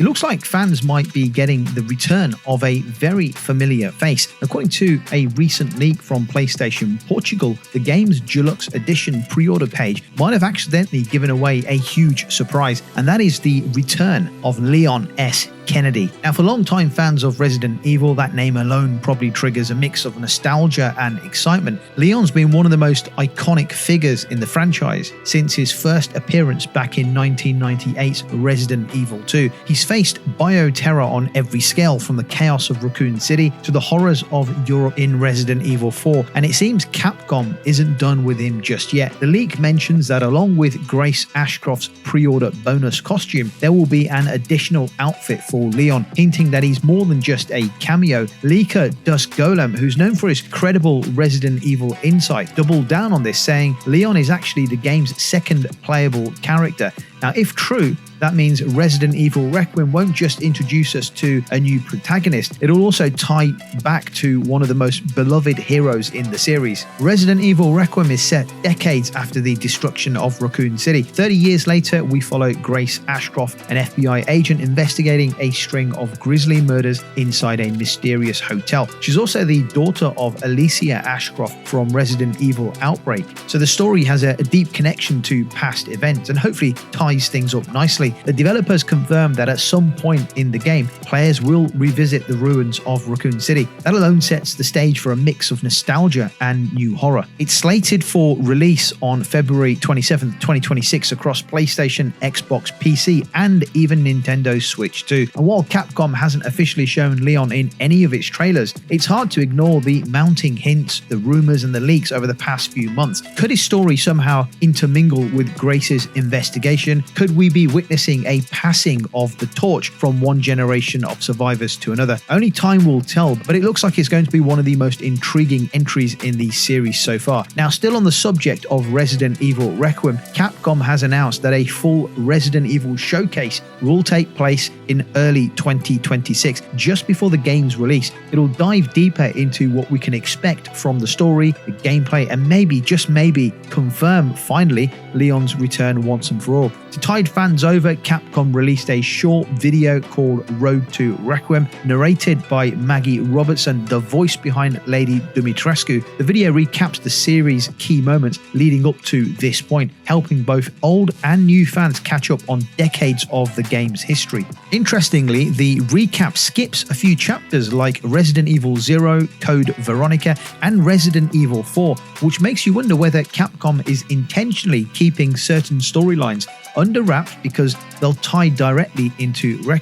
It looks like fans might be getting the return of a very familiar face. According to a recent leak from PlayStation Portugal, the game's Deluxe Edition pre-order page might have accidentally given away a huge surprise, and that is the return of Leon S. Kennedy. Now, for longtime fans of Resident Evil, that name alone probably triggers a mix of nostalgia and excitement. Leon's been one of the most iconic figures in the franchise since his first appearance back in 1998's Resident Evil 2. He's faced bioterror on every scale, from the chaos of Raccoon City to the horrors of Europe in Resident Evil 4, and it seems Capcom isn't done with him just yet. The leak mentions that along with Grace Ashcroft's pre-order bonus costume, there will be an additional outfit for Leon, hinting that he's more than just a cameo. Leaker Dusk Golem, who's known for his credible Resident Evil insight, doubled down on this, saying Leon is actually the game's second playable character. Now, if true, that means Resident Evil Requiem won't just introduce us to a new protagonist, it'll also tie back to one of the most beloved heroes in the series. Resident Evil Requiem is set decades after the destruction of Raccoon City. 30 years later, we follow Grace Ashcroft, an FBI agent investigating a string of grisly murders inside a mysterious hotel. She's also the daughter of Alicia Ashcroft from Resident Evil Outbreak, so the story has a deep connection to past events and hopefully ties things up nicely. The developers confirmed that at some point in the game, players will revisit the ruins of Raccoon City. That alone sets the stage for a mix of nostalgia and new horror. It's slated for release on February 27th, 2026 across PlayStation, Xbox, PC, and even Nintendo Switch 2. And while Capcom hasn't officially shown Leon in any of its trailers, it's hard to ignore the mounting hints, the rumors, and the leaks over the past few months. Could his story somehow intermingle with Grace's investigation? Could we be witnessing a passing of the torch from one generation of survivors to another? Only time will tell, but it looks like it's going to be one of the most intriguing entries in the series so far. Now, still on the subject of Resident Evil Requiem, Capcom has announced that a full Resident Evil showcase will take place in early 2026, just before the game's release. It'll dive deeper into what we can expect from the story, the gameplay, and maybe, just maybe, confirm finally Leon's return once and for all. To tide fans over, Capcom released a short video called Road to Requiem, narrated by Maggie Robertson, the voice behind Lady Dumitrescu. The video recaps the series' key moments leading up to this point, helping both old and new fans catch up on decades of the game's history. Interestingly, the recap skips a few chapters like Resident Evil 0, Code Veronica, and Resident Evil 4, which makes you wonder whether Capcom is intentionally keeping certain storylines under wraps because they'll tie directly into Requiem.